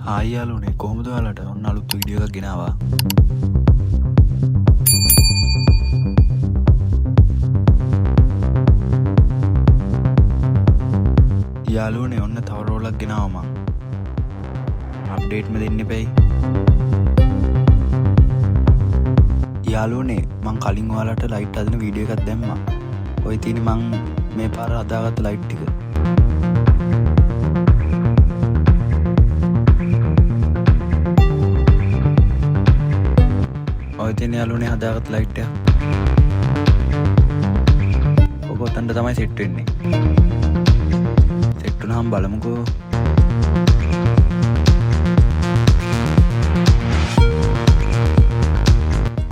Hi යාළුවනේ කොහොමද ඔයාලට ඔන්න අලුත් වීඩියෝ එකක් ගෙනාවා. යාළුවනේ ඔන්න තව රෝලක් ගෙනාවා මං. අප්ඩේට් ම දෙන්න එපැයි. යාළුවනේ මං කලින් ඔයාලට ලයිට් හදන වීඩියෝ එකක් දැම්මා. ඔය තියෙන්නේ මං මේ පාර හදාගත්ත ලයිට් ටික. ඔය තියෙන යාළුවනේ හදාගත්ත ලයිට් එක. ඔක ඔතනට තමයි සෙට් වෙන්නේ. සෙට් වුණාම බලමුකෝ.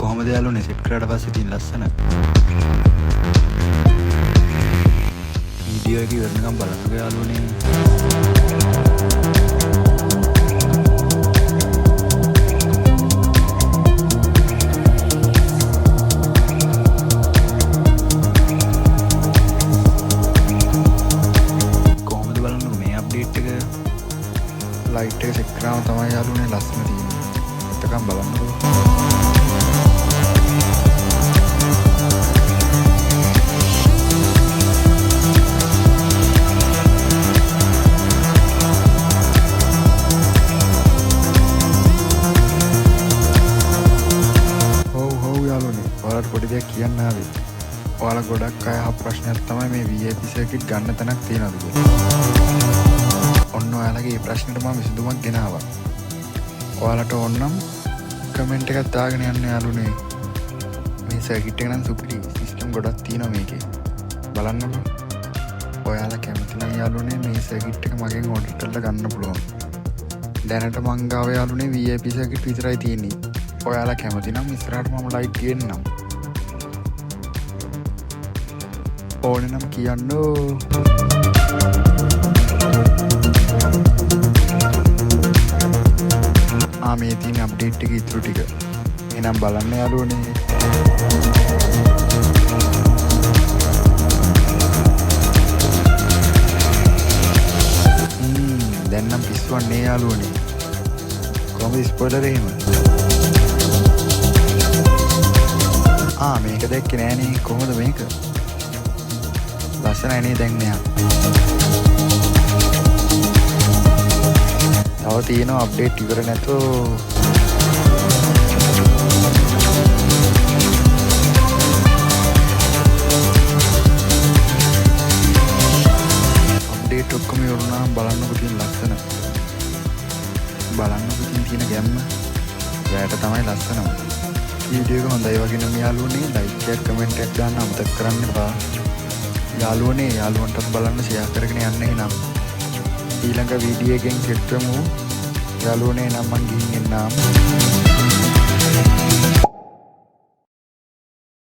කොහොමද යාළුවනේ සෙට් කරාට පස්සේ තියෙන ලස්සන වීඩියෝ එක ඉවරනකම් බලන්නකෝ යාළුවනේ. ලයිට් එක සෙට් කරාම තමයි යාළුවනේ ලස්සන තියෙන්නේ. එතකම් බලන්නකෝ. හොව් යාළුවනේ ඔයාලට පොඩි දෙයක් කියන්න ආවේ. ඔයාලා ගොඩක් අය අහ ප්‍රශ්නයක් තමයි මේ VIP සර්කිට් ගන්න තැනක් තියනවද කියලා. ඔන්න ඔයාලගේ ප්‍රශ්නෙට මම විසඳුමක් ගෙනාවා. ඔයාලට ඕනනම් කමෙන්ට් එකක් දාගෙන යන්න යාළුවනේ. මේ සර්කිට් එක නම් සුපිරි. සිස්ටම් ගොඩක් තියෙනවා මේකේ. බලන්නකෝ. ඔයාලා කැමති නම් යාළුවනේ මේ සර්කිට් එක මගෙන් ඕඩර් කරලා ගන්න පුළුවන්. දැනට මං ගාව යාළුවනේ VIP සර්කිට් විතරයි තියෙන්නේ. ඔයාලා කැමති නම් ඉස්සරහට මම ලයිට් ගේන්නම්. ඕනේ නම් කියන්නෝ. මේ තියෙන අප්ඩේට් එක ඉතුරු ටික. එහෙනම් බලන්න යාළුවනේ. දැන් නම් පිස්සුවන්නේ යාළුවනේ. කොහොමද ස්පොයිලර් එහෙම? මේක දැක්කේ නෑනේ. කොහොමද මේක? ලස්සනයි නේ දැන් මෙයා. තව තියෙනවා අප්ඩේට් ඉවර නැතෝ. අප්ඩේට් ඔක්කොම ඉවරුණාම බලන්නකෝ තියෙන ලස්සන. බලන්නකෝ තියෙන ගැම්ම. ඔයාලට තමයි ලස්සනම. වීඩියෝ එක හොඳයි වගේ නම් යාළුවනේ ලයික් එකක් කමෙන්ට් එකක් දාන්න අමතක කරන්න එපා. යාළුවනේ යාළුවන්ටත් බලන්න ෂෙයා කරගෙන යන්න එහෙනම්. ඊළඟ වීඩියෝ එකෙන් සෙට් වෙමු. යාළුවනේ නම් මං ගිහින් එන්නම්.